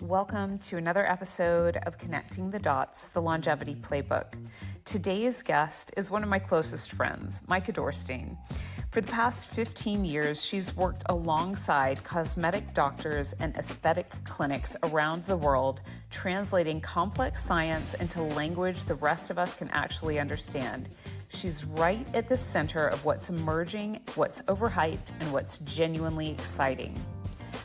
Welcome to another episode of Connecting the Dots, the Longevity Playbook. Today's guest is one of my closest friends, Maaike Dorsteen. For the past 15 years, she's worked alongside cosmetic doctors and aesthetic clinics around the world, translating complex science into language the rest of us can actually understand. She's right at the center of what's emerging, what's overhyped, and what's genuinely exciting.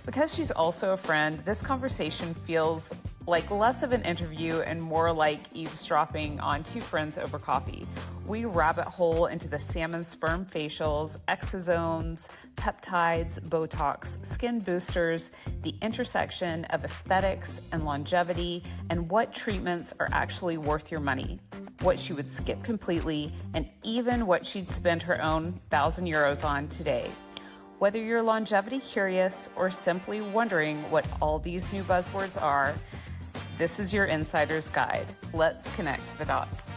Because she's also a friend, this conversation feels like less of an interview and more like eavesdropping on two friends over coffee. We rabbit hole into the salmon sperm facials, exosomes, peptides, Botox, skin boosters, the intersection of aesthetics and longevity, and what treatments are actually worth your money, what she would skip completely, and even what she'd spend her own 1,000 euros on today. Whether you're longevity curious or simply wondering what all these new buzzwords are, this is your insider's guide. Let's connect the dots.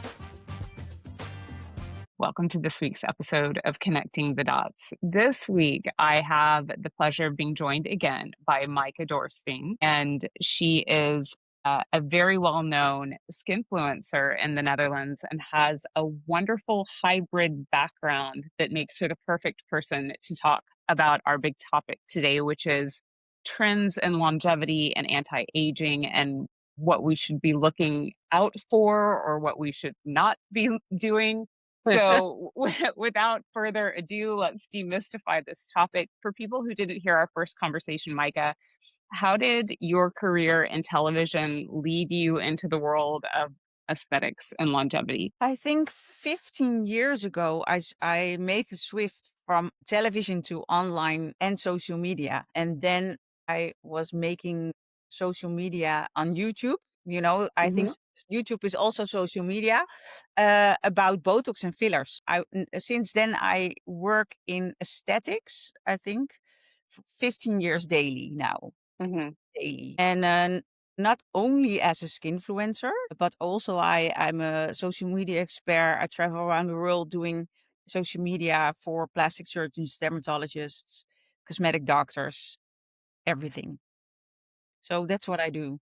Welcome to this week's episode of Connecting the Dots. This week, I have the pleasure of being joined again by Maaike Dorsteen, and she is a very well-known skinfluencer in the Netherlands and has a wonderful hybrid background that makes her the perfect person to talk about our big topic today, which is trends in longevity and anti-aging and what we should be looking out for or what we should not be doing. So without further ado, let's demystify this topic. For people who didn't hear our first conversation, Maaike, how did your career in television lead you into the world of aesthetics and longevity? I think 15 years ago, I made the shift from television to online and social media. And then I was making social media on YouTube. You know, I think YouTube is also social media about Botox and fillers. Since then, I work in aesthetics, I think, for 15 years daily now. Daily. And not only as a skinfluencer, but also I'm a social media expert. I travel around the world doing social media for plastic surgeons, dermatologists, cosmetic doctors, everything. So that's what I do.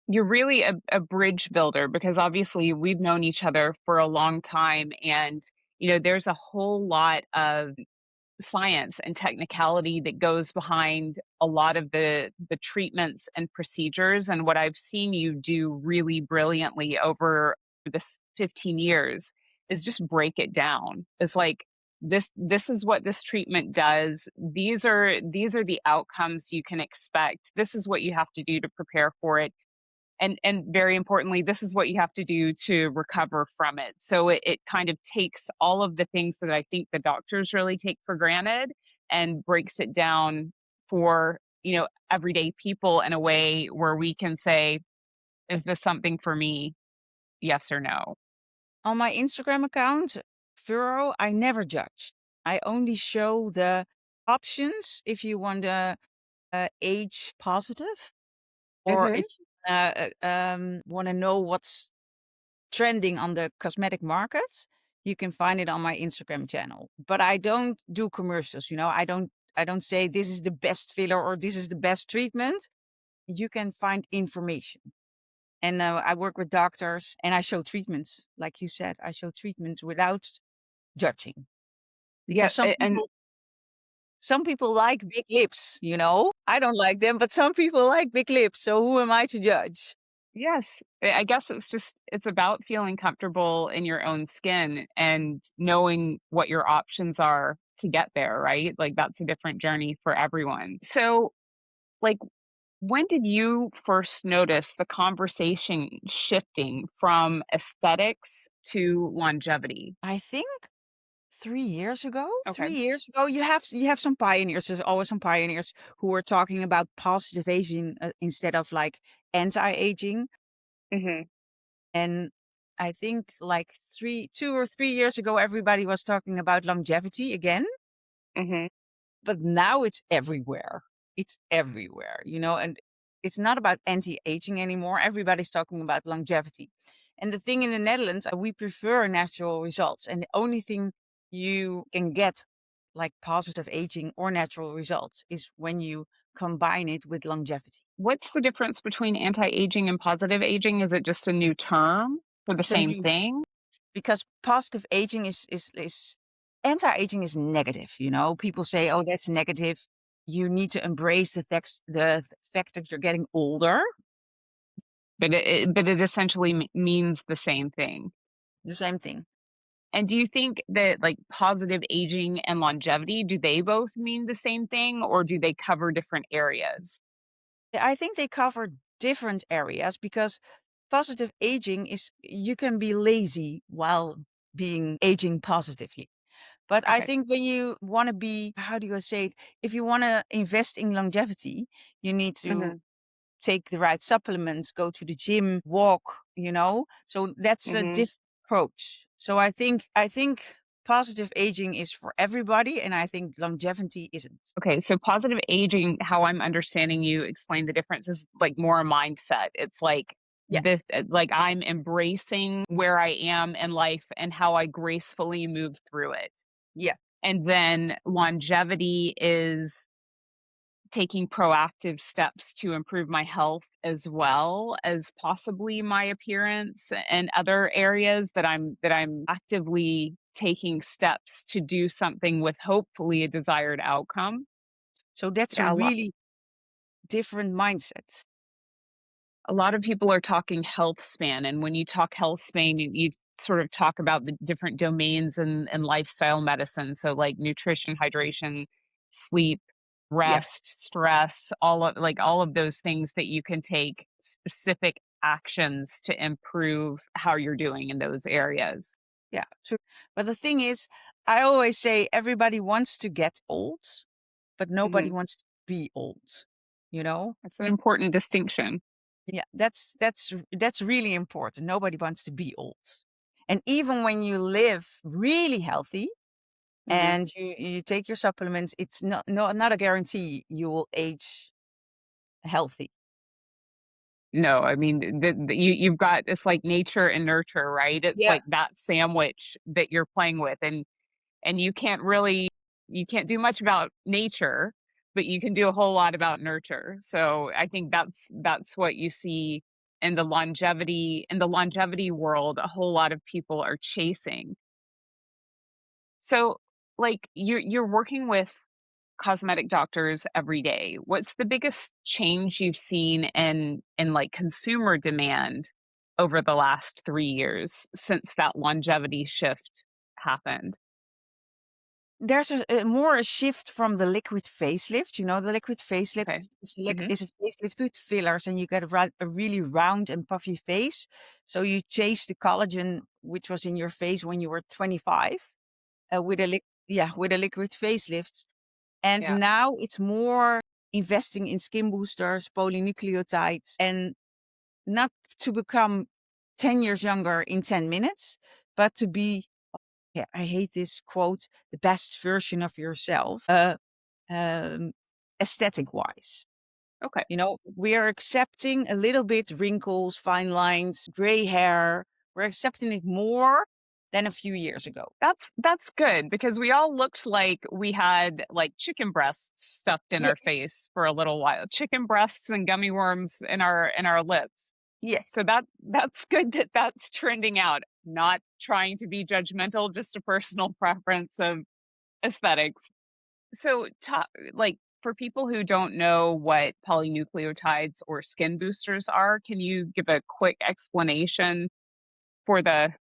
You're really a bridge builder because obviously we've known each other for a long time, and there's a whole lot of science and technicality that goes behind a lot of the treatments and procedures. And what I've seen you do really brilliantly over this 15 years is just break it down. It's like this is what this treatment does. These are the outcomes you can expect. This is what you have to do to prepare for it. And very importantly, this is what you have to do to recover from it. So it kind of takes all of the things that I think the doctors really take for granted and breaks it down for, everyday people in a way where we can say, is this something for me? Yes or no? On my Instagram account, Furrow, I never judge. I only show the options if you want to age positive, or if you want to know what's trending on the cosmetic market, you can find it on my Instagram channel. But I don't do commercials. I don't say this is the best filler or this is the best treatment. You can find information. And I work with doctors and I show treatments. Like you said, I show treatments without judging. Because some people like big lips, I don't like them, but some people like big lips. So who am I to judge? Yes. I guess it's about feeling comfortable in your own skin and knowing what your options are to get there, right? Like that's a different journey for everyone. So, like, when did you first notice the conversation shifting from aesthetics to longevity? I think 3 years ago. Okay. 3 years ago, you have some pioneers. There's always some pioneers who are talking about positive aging instead of like anti-aging. Hmm. And I think like 2 or 3 years ago, everybody was talking about longevity again. Hmm. But now it's everywhere. It's everywhere, and it's not about anti-aging anymore. Everybody's talking about longevity. And the thing in the Netherlands, we prefer natural results. And the only thing you can get like positive aging or natural results is when you combine it with longevity. What's the difference between anti-aging and positive aging? Is it just a new term for the So same you thing? because positive aging is anti-aging is negative, you know? People say, "Oh, that's negative." You need to embrace the fact that you're getting older, But it essentially means the same thing. the same thing. And do you think that, like, positive aging and longevity, do they both mean the same thing, or do they cover different areas? Yeah, I think they cover different areas because positive aging is you can be lazy while being aging positively. But I Okay. think when you want to be, how do you say it? If you want to invest in longevity, you need to Mhm, take the right supplements, go to the gym, walk, you know? So that's a mhm. different approach. So I think positive aging is for everybody and I think longevity isn't. Okay, so positive aging, how I'm understanding you explain the difference is, like, more a mindset. It's like Yeah. this, like, I'm embracing where I am in life and how I gracefully move through it. Yeah. And then longevity is taking proactive steps to improve my health as well as possibly my appearance and other areas that I'm actively taking steps to do something with hopefully a desired outcome. So that's a Yeah, really different mindset. a lot of people are talking health span, and when you talk health span, you sort of talk about the different domains in lifestyle medicine. So, like nutrition, hydration, sleep, Yeah. rest, stress, all of those things that you can take specific actions to improve how you're doing in those areas. Yeah. True. But the thing is, I always say everybody wants to get old, but nobody Hmm. wants to be old. You know? That's an important distinction. Yeah, that's really important. Nobody wants to be old. And even when you live really healthy Hmm. and you take your supplements, it's not a guarantee you will age healthy. No, I mean, you've got, it's like nature and nurture, right? It's Yeah. like that sandwich that you're playing with, and you can't do much about nature, but you can do a whole lot about nurture. So I think that's what you see in the longevity world, a whole lot of people are chasing. So, like, you're working with cosmetic doctors every day. What's the biggest change you've seen in like consumer demand over the last 3 years since that longevity shift happened? There's a more a shift from the liquid facelift. You know, the liquid Okay. facelift Mhm. is a facelift with fillers, and you get a really round and puffy face. So you chase the collagen which was in your face when you were 25 with a with a liquid facelift. And Yeah. now it's more investing in skin boosters, polynucleotides, and not to become 10 years younger in 10 minutes, but to be, yeah, I hate this quote, the best version of yourself, um, aesthetic wise. Okay. You know, we are accepting a little bit wrinkles, fine lines, gray hair. We're accepting it more than a few years ago. That's good because we all looked like we had, like, chicken breasts stuffed in Yeah, our face for a little while. Chicken breasts and gummy worms in our lips. yeah. So that's good that that's trending out. Not trying to be judgmental, just a personal preference of aesthetics. So, like, for people who don't know what polynucleotides or skin boosters are, can you give a quick explanation for the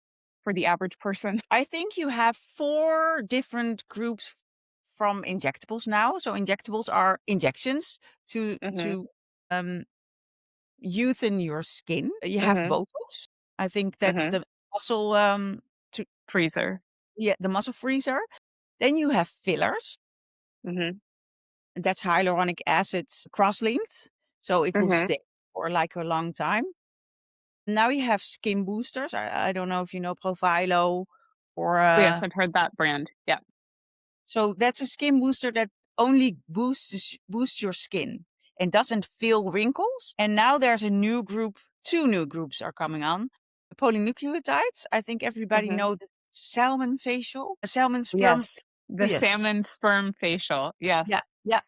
average person? I think you have 4 different groups from injectables now. So injectables are injections Mhm. to um, youthen your skin. You have Mhm. Botox. I think that's Mhm. the muscle to Freezer. yeah, the muscle freezer. Then you have fillers. Mhm. And that's hyaluronic acid cross-linked, so it will Mhm. stay for like a long time. Now you have skin boosters. I don't know if you know Profilo or Yes, I've heard that brand. Yeah. so that's a skin booster that only boosts your skin and doesn't fill wrinkles. And now there's a new group, 2 new groups are coming on. The polynucleotides. I think everybody Mhm. know the salmon facial, a salmon sperm. Yes. The Yes. salmon sperm facial. Yeah, Yes. yeah.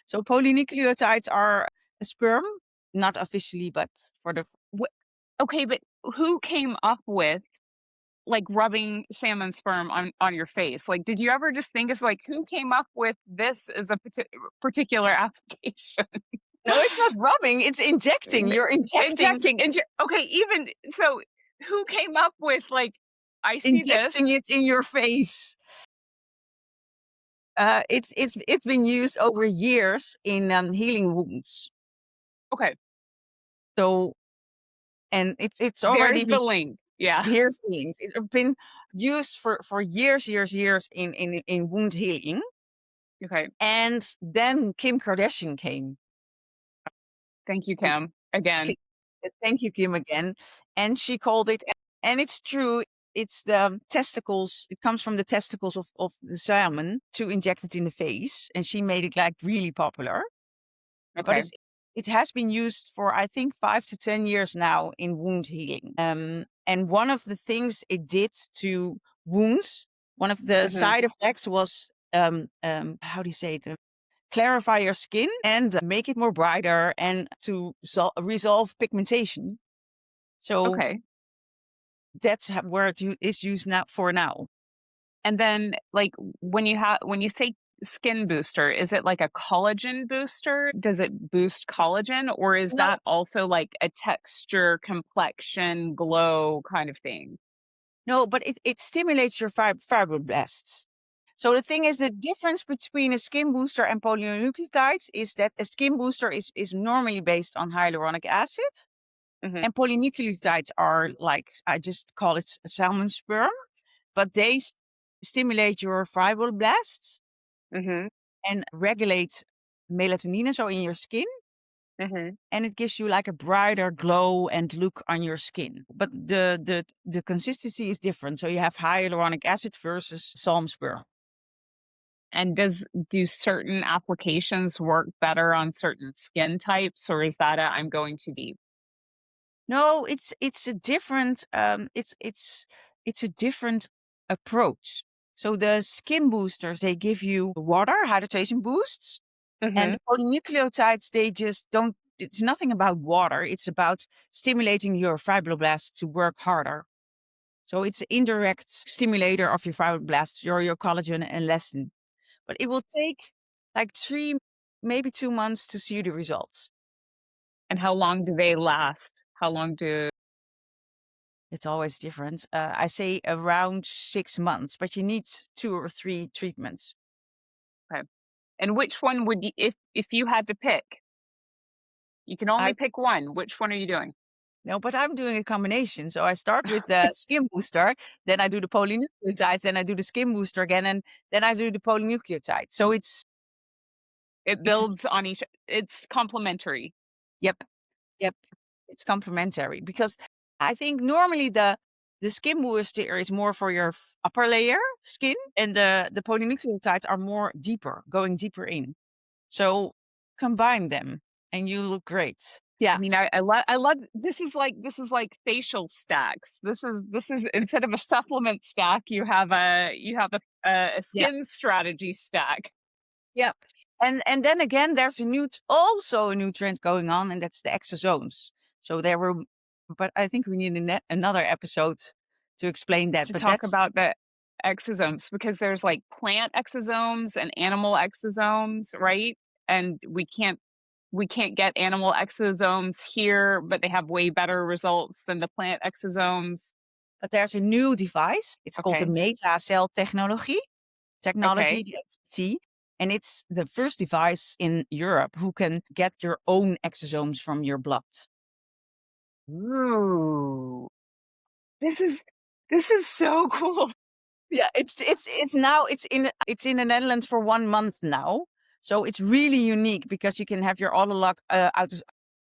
So polynucleotides are a sperm, not officially, but for the Okay, but who came up with like rubbing salmon sperm on your face? Like, did you ever just think it's like who came up with this as a particular application? no, it's not rubbing, it's injecting. You're injecting Okay, even so, who came up with like I see this? injecting it in your face. It's been used over years in healing wounds. Okay, So and it's there's already the link. Yeah. piercings. It's been used for years in wound healing. Okay. And then Kim Kardashian came. Thank you, Kim. Again. Thank you, Kim, again. And she called it, and it's true. It's the testicles. It comes from the testicles of the salmon to inject it in the face, and she made it like really popular. But Okay. it has been used for I think 5 to 10 years now in wound healing. And one of the things it did to wounds, one of the Hmm. side effects was how do you say it? Clarify your skin and make it more brighter and to resolve pigmentation. So Okay. that's where is used now for now. And then like when you say skin booster, is it like a collagen booster? Does it boost collagen, or is No, that also like a texture, complexion, glow kind of thing? no, but it stimulates your fibroblasts. So the thing is, the difference between a skin booster and polynucleotides is that a skin booster is normally based on hyaluronic acid, Hmm. and polynucleotides are like, I just call it salmon sperm, but they stimulate your fibroblasts Hmm. and regulate melatonin, so in your skin, Hmm. and it gives you like a brighter glow and look on your skin. But the consistency is different. So you have hyaluronic acid versus salmon sperm. And do certain applications work better on certain skin types, or is that I'm going too deep? No, it's a different it's a different approach. So the skin boosters, they give you water hydration boosts, and Hmm. the polynucleotides, they just don't. It's nothing about water. It's about stimulating your fibroblasts to work harder. So it's an indirect stimulator of your fibroblasts, your collagen and elastin. But it will take like 3, maybe 2 months to see the results. And how long do they last? How long do It's always different. I say around 6 months, but you need 2 or 3 treatments. okay. And which one would you, if you had to pick, you can only I pick one, which one are you doing? No, but I'm doing a combination. So I start with the skin booster, then I do the polynucleotides, then I do the skin booster again, and then I do the polynucleotides. So It it's a, builds on it's complementary. yep, yep, it's complementary because I think normally the skin booster is more for your upper layer skin, and the polynucleotides are more deeper, going deeper in. So combine them, and you look great. I Yeah, mean, I love this is like facial stacks. This is instead of a supplement stack, you have a yeah. skin strategy stack. Yeah. And then again, there's also a new trend going on, and that's the exosomes. So there were, but I think we need another episode to explain that. To But talk that's about the exosomes because there's like plant exosomes and animal exosomes, right? And we can't get animal exosomes here, but they have way better results than the plant exosomes. but there's a new device. It's called the Okay. Meta Cell technology, Okay. the XT, and it's the first device in Europe who can get your own exosomes from your blood. Ooh. This is this is so cool. Yeah, it's in the Netherlands for 1 month now. So it's really unique because you can have your autolog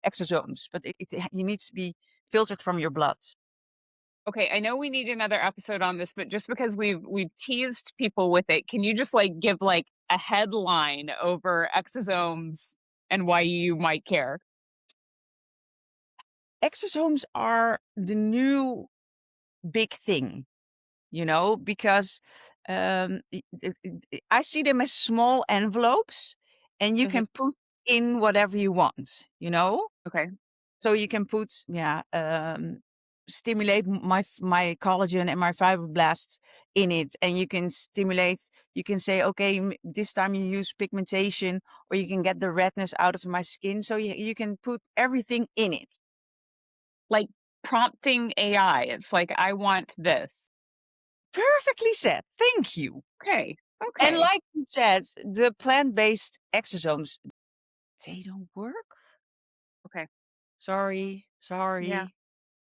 exosomes, but you need to be filtered from your blood. Okay, I know we need another episode on this, but just because we've teased people with it, can you just like give like a headline over exosomes and why you might care? Exosomes are the new big thing, because I see them as small envelopes, and you Mhm. can put in whatever you want, you know? Okay. So you can put, stimulate my collagen and my fibroblasts in it, and you can stimulate. You can say, okay, this time you use pigmentation, or you can get the redness out of my skin. So you can put everything in it. Like prompting AI. It's like, I want this. Perfectly said. Thank you. Okay. And Okay. like you said, the plant-based exosomes, they don't work. Okay. Sorry, Yeah. sorry.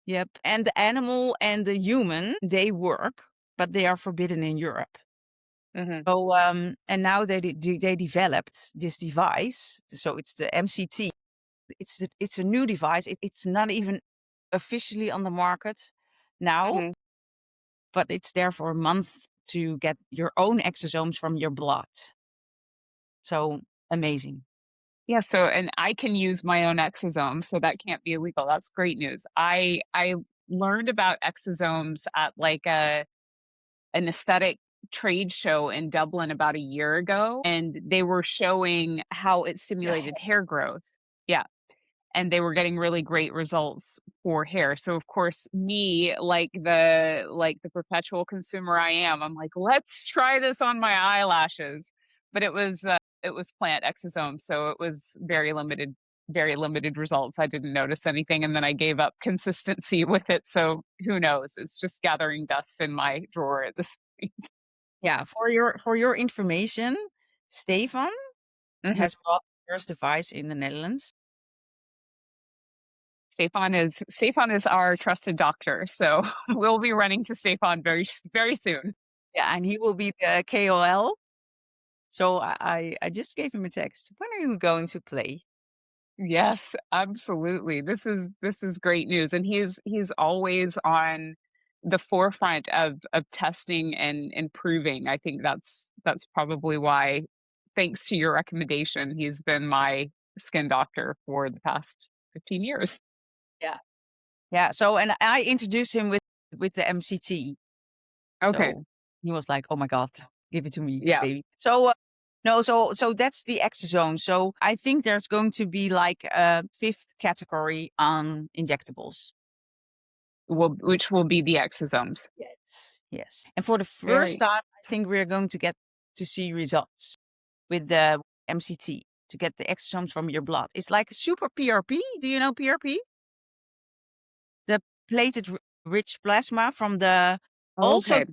Yep. And the animal and the human, they work, but they are forbidden in Europe. Mhm. So, and now they developed this device. So it's the MCT. It's a new device. It's not even officially on the market now, Mhm. but it's there for a month to get your own exosomes from your blood. So amazing. Yeah, so and I can use my own exosome, so that can't be illegal. That's great news. I learned about exosomes at like an aesthetic trade show in Dublin about a year ago, and they were showing how it stimulated hair growth. Yeah, and they were getting really great results for hair. So of course, me, like the perpetual consumer I am, I'm like, let's try this on my eyelashes. But it was plant exosomes, so it was very limited results. I didn't notice anything, and then I gave up consistency with it. So who knows? It's just gathering dust in my drawer at this point. Yeah. For your information, Stefan Mhm. has bought the first device in the Netherlands. Stefan is our trusted doctor, so we'll be running to Stefan very soon. Yeah, and he will be the KOL. So I just gave him a text. When are you going to play? Yes, absolutely. This is great news, and he's always on the forefront of testing and improving. I think that's probably why, thanks to your recommendation, he's been my skin doctor for the past 15 years. Yeah. Yeah. So and I introduced him with the MCT. Okay. So he was like, "Oh my god, give it to me, Yeah. baby." So no, so that's the exosome. So I think there's going to be like a fifth category on injectables. Which will be the exosomes. Yes. Yes. And for the first Very. time, I think we're going to get to see results with the MCT to get the exosomes from your blood. It's like super PRP. Do you know PRP? The plated rich plasma from the also Okay.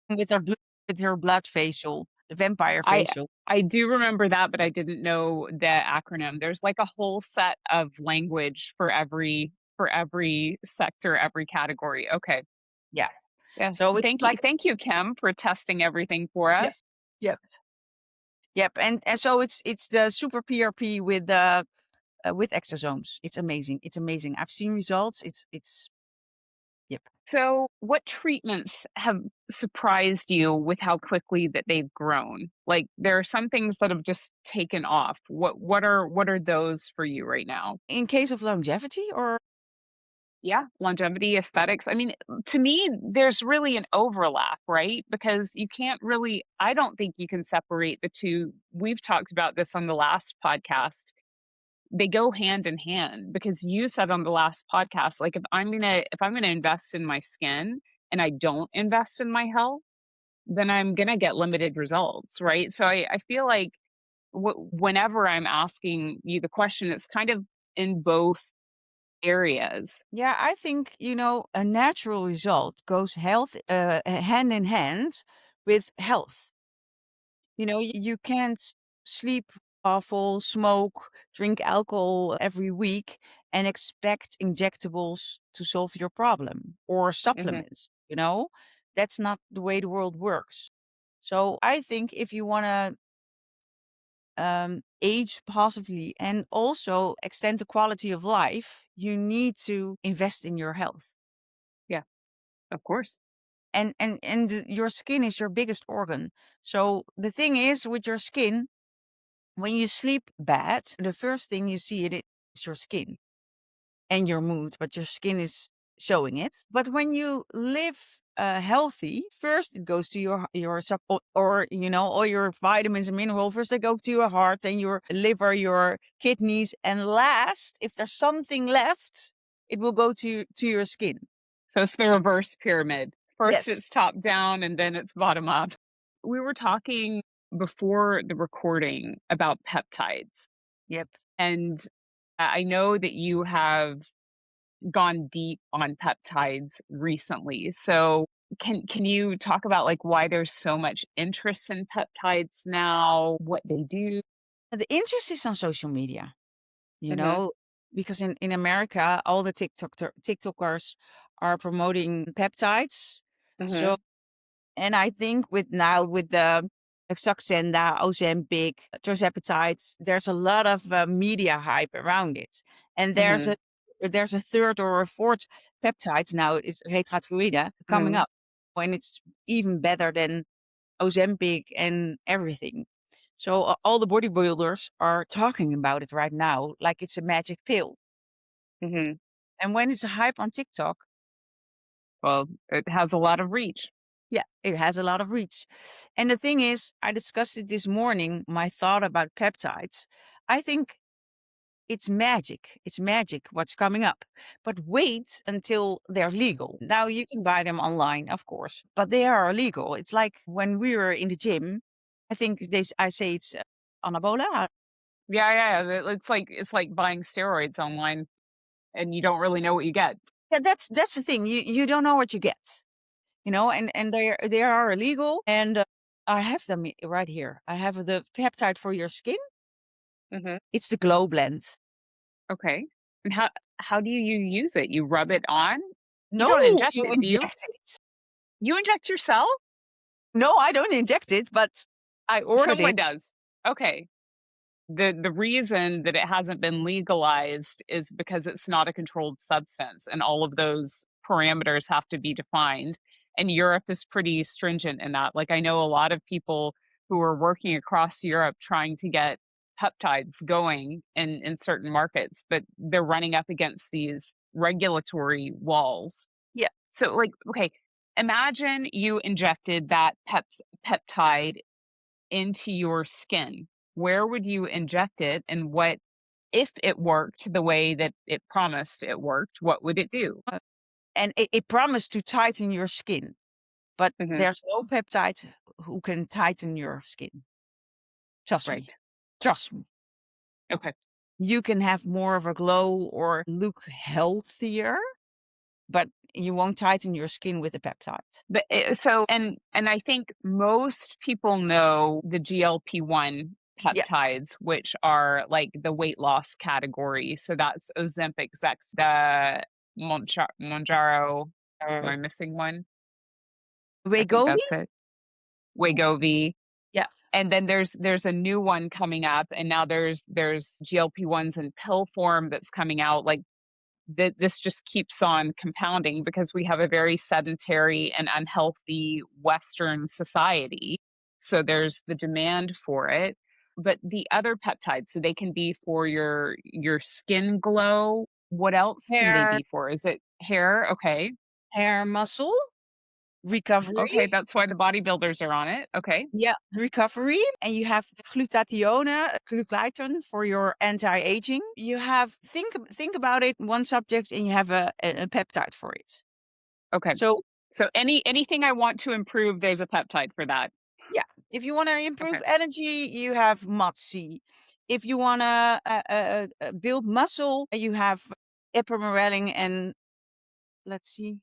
with our with her blood facial, the vampire I facial. I do remember that, but I didn't know the acronym. There's like a whole set of language for every sector, every category. Okay. Yeah. Yes. So it's like Thank you, Kim, for testing everything for yeah. us. Yep. Yep. And so it's the super PRP with exosomes. It's amazing. It's amazing. I've seen results. It's yep. So, what treatments have surprised you with how quickly that they've grown? Like there are some things that have just taken off. What are those for you right now? In case of longevity or Yeah, longevity, aesthetics. I mean, to me, there's really an overlap, right? Because you can't really, I don't think you can separate the two. We've talked about this on the last podcast. They go hand in hand because you said on the last podcast, like if I'm gonna invest in my skin and I don't invest in my health, then I'm gonna get limited results, right? So I feel like whenever I'm asking you the question, it's kind of in both areas. yeah, I think a natural result goes health hand in hand with health. You can't sleep awful, smoke, drink alcohol every week and expect injectables to solve your problem or Hmm. supplements. That's not the way the world works. So I think if you want to age positively and also extend the quality of life, you need to invest in your health. Yeah, of course. And your skin is your biggest organ. So the thing is with your skin, when you sleep bad, the first thing you see it is your skin and your mood, but your skin is showing it. But when you live healthy, first it goes to your sub or all your vitamins and minerals. First they go to your heart, then your liver, your kidneys, and last, if there's something left, it will go to your skin. So it's the reverse pyramid. First Yes. it's top down and then it's bottom up. We were talking before the recording about peptides. Yep. And I know that you have gone deep on peptides recently. So can you talk about like why there's so much interest in peptides now, what they do? The interest is on social media, you Mhm. know, because in America, all the TikTokers are promoting peptides. So, Mhm. and I think with the Saxenda, Ozempic, tirzepatides, there's a lot of media hype around it, and Mhm. there's a third or a fourth peptide now. It's retratroide coming Mhm. up, and it's even better than Ozempic and everything. So all the bodybuilders are talking about it right now, like it's a magic pill. Mhm. And when it's a hype on TikTok, Well, it has a lot of reach. yeah, it has a lot of reach. And the thing is, I discussed it this morning, my thought about peptides. I think it's magic. It's magic what's coming up. But wait until they're legal. Now you can buy them online, of course, but they are illegal. It's like when we were in the gym, I think I say it's anabola. Yeah, yeah. It's like buying steroids online and you don't really know what you get. Yeah, that's the thing. You don't know what you get, and they are illegal. And I have them right here. I have the peptide for your skin. Mhm. It's the Glow Blend. Okay. And how do you use it? You rub it on? You No, don't inject you it, do you? inject it. You inject yourself? No, I don't inject it, but I ordered Someone it. does. Okay. The reason that it hasn't been legalized is because it's not a controlled substance and all of those parameters have to be defined. And Europe is pretty stringent in that. Like I know a lot of people who are working across Europe trying to get peptides going in certain markets, but they're running up against these regulatory walls. Yeah, So like, okay, imagine you injected that peptide into your skin. Where would you inject it and what if it worked the way that it promised it worked, what would it do? and it promised to tighten your skin, but Mhm. there's no peptide who can tighten your skin. Trust me. Right. Trust me. Okay. You can have more of a glow or look healthier, but you won't tighten your skin with a peptide. But so and I think most people know the GLP-1 Yeah. peptides, which are like the weight loss category. So that's Ozempic, Zexda, Monjaro. Am Uh, I missing one? I think Wegovy? that's it. Wegovy. Yeah. And then there's a new one coming up, and now there's GLP-1s in pill form that's coming out. Like this just keeps on compounding because we have a very sedentary and unhealthy Western society. So there's the demand for it. But the other peptides, so they can be for your skin glow. What else can they Hair, be for? Is it hair? Okay. hair muscle, recovery. Okay, that's why the bodybuilders are on it. Okay. Yeah, recovery. And you have the glutathione for your anti-aging. You have think about it, one subject, and you have a peptide for it. Okay. So So anything I want to improve, there's a peptide for that. yeah, if you want to Okay. improve energy, you have MOTS. If you want to build muscle, you have ipamorelin and let's see.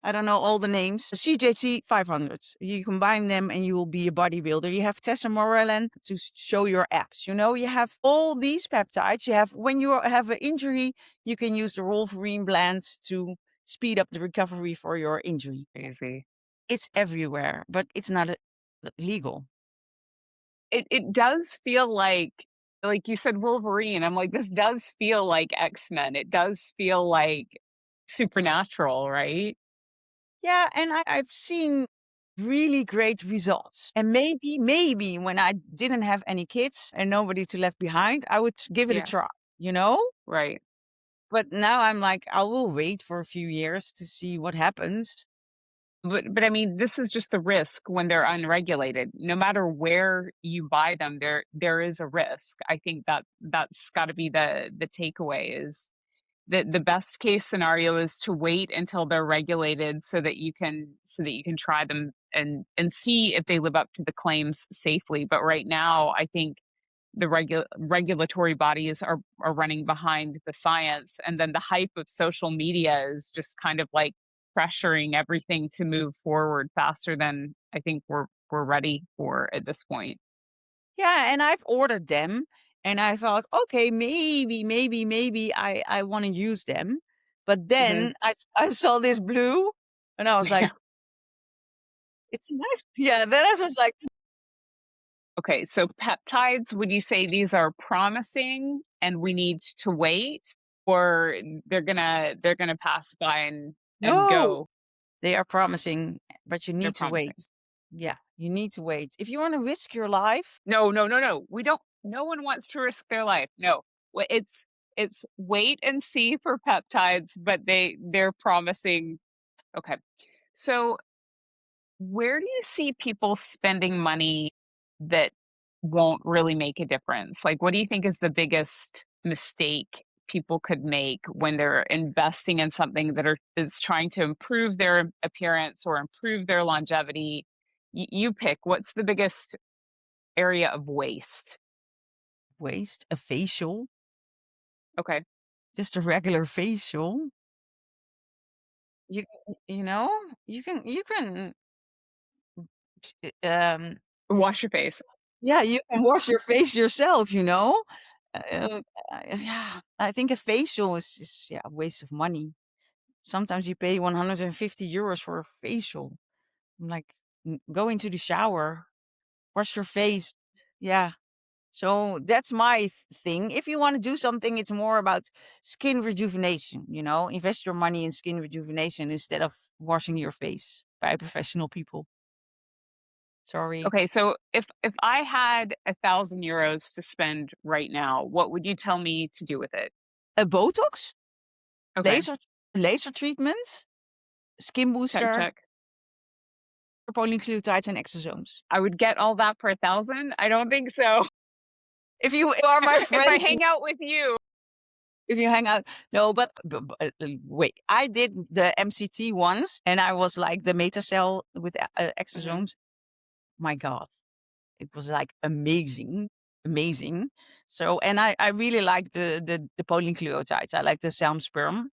I don't know all the names. CJC 500. You combine them and you will be a bodybuilder. You have tesamorelin to show your abs. You have all these peptides. You have when you have an injury, you can use the Wolverine blend to speed up the recovery for your injury. Crazy. It's everywhere, but it's not legal. It does feel like you said Wolverine. I'm like, this does feel like X-Men. It does feel like supernatural, right? Yeah, and I've seen really great results. And maybe when I didn't have any kids and nobody to left behind, I would give it a Yeah, try, you know? right. But now I'm like, I will wait for a few years to see what happens. But I mean, this is just the risk when they're unregulated. No matter where you buy them, there is a risk. I think that's got to be the takeaway is the best case scenario is to wait until they're regulated so that you can try them and see if they live up to the claims safely. But right now, I think the regulatory bodies are running behind the science, and then the hype of social media is just kind of like pressuring everything to move forward faster than I think we're ready for at this point. Yeah, and I've ordered them, and I thought, okay, maybe I want to use them. But Hmm. then I saw this blue, and I was Yeah. like, it's nice. Yeah, then I was like, Okay, so peptides, would you say these are promising and we need to wait, or they're gonna pass by and no, go? they are promising, but you They're need to wait. promising. Yeah, you need to wait. If you want to risk your life, No, no, no, no. We don't. No one wants to risk their life. No, it's wait and see for peptides, but they're promising. Okay, so where do you see people spending money that won't really make a difference? Like, what do you think is the biggest mistake people could make when they're investing in something that is trying to improve their appearance or improve their longevity? You pick. What's the biggest area of waste? waste a facial, Okay, just a regular facial. You you know, you can um wash your face. yeah, you can wash your face yourself, you know? Yeah, I think a facial is yeah, a waste of money. Sometimes you pay 150 euros for a facial. I'm like, go into the shower, wash your face. Yeah. So that's my thing. If you want to do something, it's more about skin rejuvenation, invest your money in skin rejuvenation instead of washing your face by professional people. Sorry. Okay, so if I had 1,000 euros to spend right now, what would you tell me to do with it? A Botox, Okay, laser, laser treatment, skin check, booster, check. polynucleotides and exosomes. I would get all that for 1,000? I don't think so. If you are my If I friends, hang out with you. if you hang out, no, but wait, I did the MCT once, and I was like the Metacell with Mhm. exosomes. My God, it was like amazing, amazing. So, and I really like the polynucleotides. I like the Salm sperm,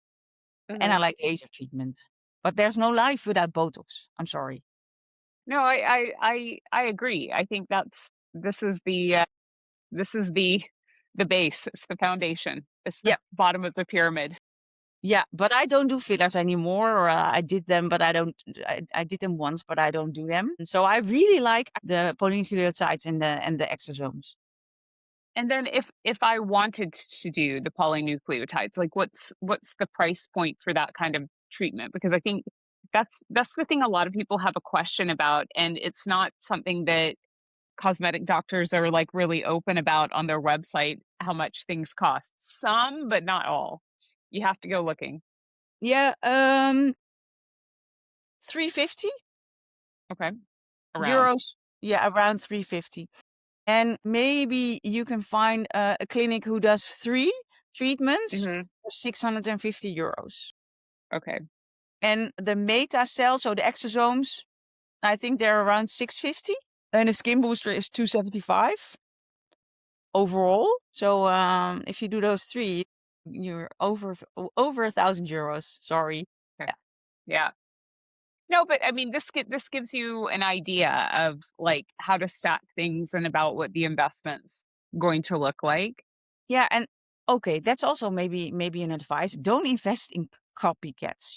and I Mhm. like laser treatment. But there's no life without Botox. I'm sorry. No, I agree. I think this is the base. It's the foundation. It's the Yeah, bottom of the pyramid. yeah. But I don't do fillers anymore. Or I did them, but I don't. I did them once, but I don't do them. And so I really like the polynucleotides and the exosomes. And then if I wanted to do the polynucleotides, like what's the price point for that kind of treatment? Because I think that's the thing a lot of people have a question about, and it's not something that cosmetic doctors are like really open about on their website how much things cost. Some, but not all. You have to go looking. Yeah, 350 Okay. Around. euros. Yeah, around 350. And maybe you can find a clinic who does 3 treatments Hmm. for 650 euros. Okay. And the Meta cell, so the exosomes, I think they're around 650. And the skin booster is 275 overall. So if you do those 3, you're over 1,000 euros. Sorry. Okay. Yeah. Yeah. No, but I mean, this gives you an idea of like how to stack things and about what the investment's going to look like. Yeah, and okay, that's also maybe an advice. Don't invest in copycats.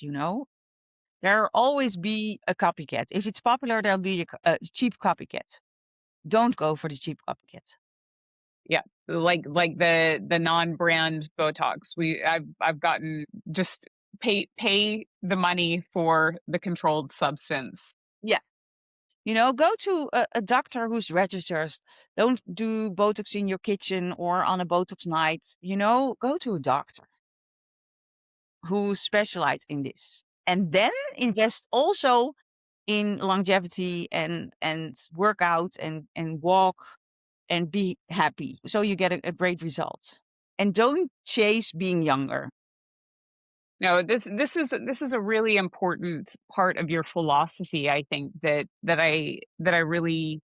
There'll always be a copycat. If it's popular, there'll be a cheap copycat. Don't go for the cheap copycat. Yeah, like the non-brand Botox. I've gotten just pay the money for the controlled substance. Yeah. Go to a doctor who's registered. Don't do Botox in your kitchen or on a Botox night. Go to a doctor. who specialize in this. And then invest also in longevity and work out and walk and be happy. So you get a great result. And don't chase being younger. No, this is a really important part of your philosophy, I think, that I really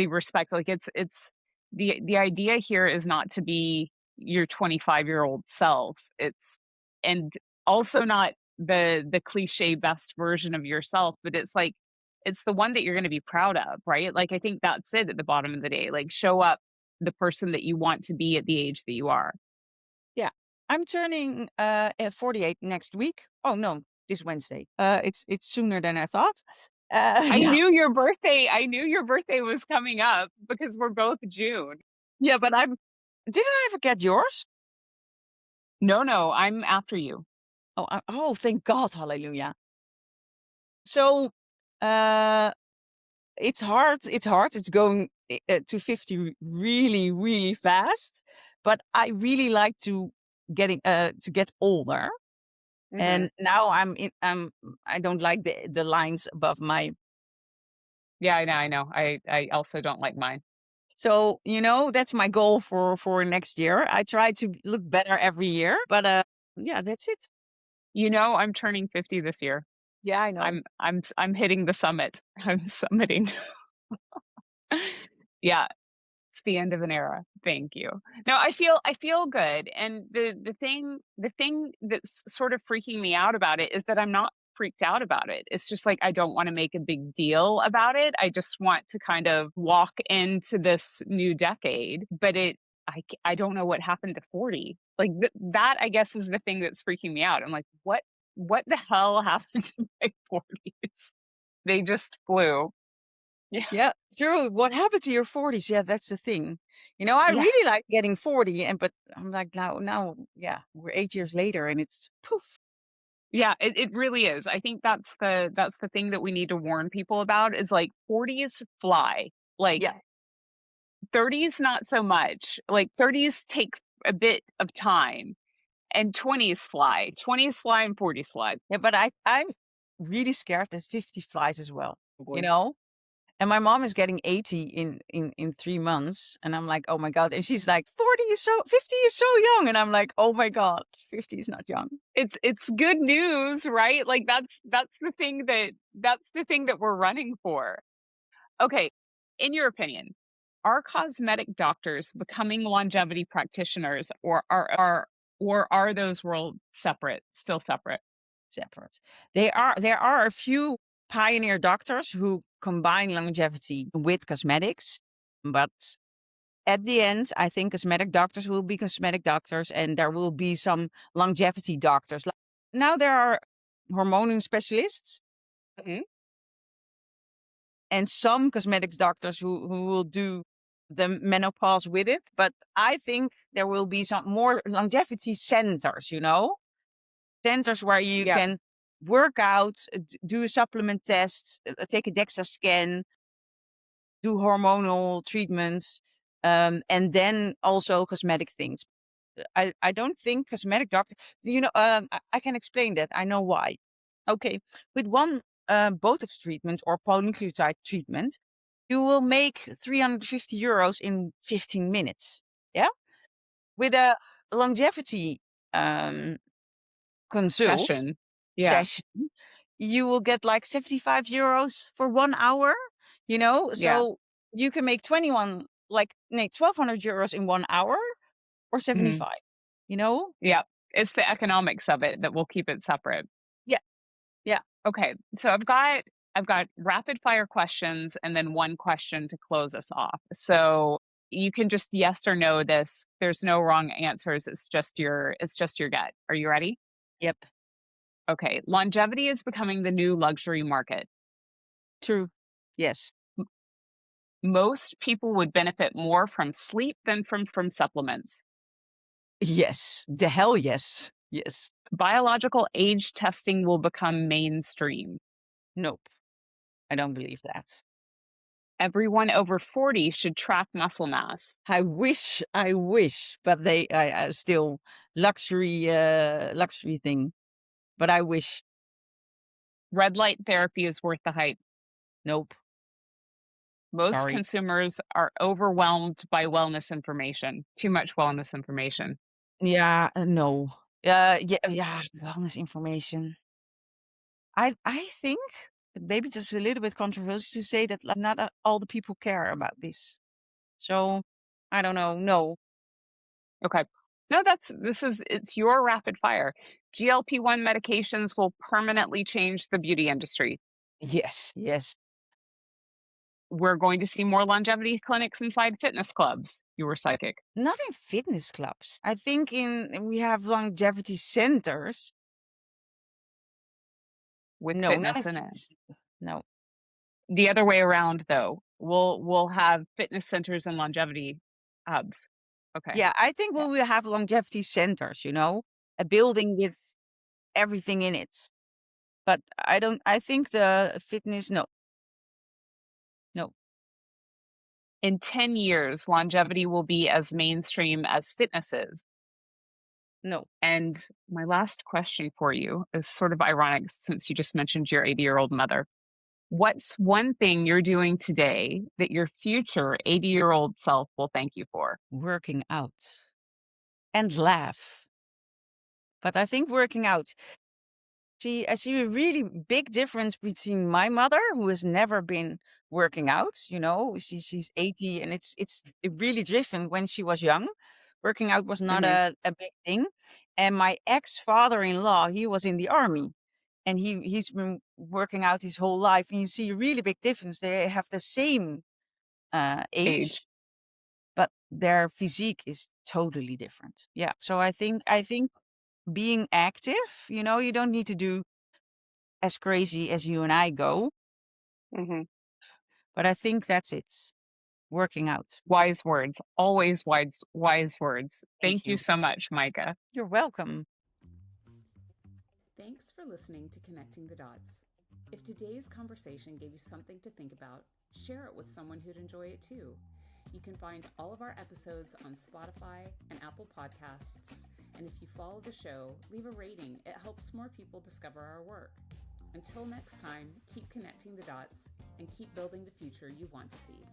respect. Like it's the idea here is not to be your 25-year-old self. And also not the cliche best version of yourself, but it's like it's the one that you're going to be proud of, right? Like I think that's it at the bottom of the day. Like show up the person that you want to be at the age that you are. Yeah. I'm turning 48 next week. Oh no, this Wednesday. It's sooner than I thought. I Yeah. knew your birthday. I knew your birthday was coming up because we're both June. Yeah, but didn't I forget yours? No, no, I'm after you. Oh, thank God, hallelujah. So, uh, it's hard. It's hard. It's going to 50 really, really fast. But I really like to get older. Hmm. And now I don't like the lines above my. Yeah, I know, I know. I also don't like mine. So, that's my goal for next year. I try to look better every year, but yeah, that's it. I'm turning 50 this year. Yeah, I know. I'm hitting the summit. I'm summiting. Yeah, it's the end of an era. Thank you. No, I feel good. And the thing that's sort of freaking me out about it is that I'm not freaked out about it. It's just like I don't want to make a big deal about it. I just want to kind of walk into this new decade, but I don't know what happened to 40. Like that I guess is the thing that's freaking me out. I'm like, what the hell happened to my 40s? They just flew. Yeah. Yeah, true. What happened to your 40s? Yeah, that's the thing. I Yeah. really like getting 40, but I'm like now, yeah, we're 8 years later, and it's poof. Yeah, it really is. I think that's the thing that we need to warn people about is like 40s fly. Like Yeah, 30s not so much. Like 30s take a bit of time and 20s fly. 20s fly and 40s fly. yeah, but I'm really scared that 50 flies as well. You Probably. know, and my mom is getting 80 in 3 months, and I'm like, oh my god, and she's like, 50 is so young, and I'm like, oh my god, 50 is not young. It's good news, right? Like that's the thing that we're running for. Okay, in your opinion, are cosmetic doctors becoming longevity practitioners or are those worlds separate, still separate? Separate. There are a few pioneer doctors who combine longevity with cosmetics, but at the end, I think cosmetic doctors will be cosmetic doctors, and there will be some longevity doctors. Like, now there are hormone specialists Mhm. and some cosmetics doctors who will do the menopause with it. But I think there will be some more longevity centers, centers where you Yeah. can work out, do a supplement test, take a DEXA scan, do hormonal treatments, and then also cosmetic things. I don't think cosmetic doctor, I can explain that. I know why. Okay, with one Botox treatment or polynucleotide treatment, you will make €350 in 15 minutes. Yeah, with a longevity um, consult Session. Yeah. session, you will get like €75 for 1 hour, Yeah. so you can make 21, like, no, €1,200 in 1 hour or Mhm. 75, you know? Yeah. It's the economics of it that will keep it separate. Yeah, yeah, Okay. So I've got rapid fire questions and then one question to close us off. So you can just yes or no this. There's no wrong answers. It's just your gut. Are you ready? yep, Okay. Longevity is becoming the new luxury market. true. Yes, Most people would benefit more from sleep than from supplements. yes, the hell yes, yes. Biological age testing will become mainstream. Nope, I don't believe that. Everyone over 40 should track muscle mass. I wish, but I still luxury thing. But I wish. Red light therapy is worth the hype. Nope. Most Sorry. consumers are overwhelmed by wellness information, too much wellness information. Yeah, no. Yeah, wellness information. I think that maybe it's a little bit controversial to say that like, not all the people care about this. So I don't know. No. Okay. No, it's your rapid fire. GLP-1 medications will permanently change the beauty industry. Yes, yes. We're going to see more longevity clinics inside fitness clubs. You were psychic. Not in fitness clubs. I think we have longevity centers. With No, not in fitness in it. fitness. No. The other way around, though, we'll have fitness centers and longevity hubs. Okay. Yeah, I think we will have longevity centers, a building with everything in it. But I think the fitness, no. No. In 10 years, longevity will be as mainstream as fitness is. No. And my last question for you is sort of ironic since you just mentioned your 80-year-old mother. What's one thing you're doing today that your future 80-year-old self will thank you for? Working out. And laugh. But I think working out. I see a really big difference between my mother, who has never been working out. She's 80, and it's really different when she was young. Working out was not Mhm. a big thing. And my ex-father-in-law, he was in the army, and he's been working out his whole life. And you see a really big difference. They have the same age, Age. but their physique is totally different. Yeah. So I think being active, you don't need to do as crazy as you and I go, Mhm. but I think that's it. Working out. Wise words. Always wise words. Thank Thank you you. so much, Maaike. You're welcome. Thanks for listening to Connecting the Dots. If today's conversation gave you something to think about, share it with someone who'd enjoy it too. You can find all of our episodes on Spotify and Apple Podcasts. And if you follow the show, leave a rating. It helps more people discover our work. Until next time, keep connecting the dots and keep building the future you want to see.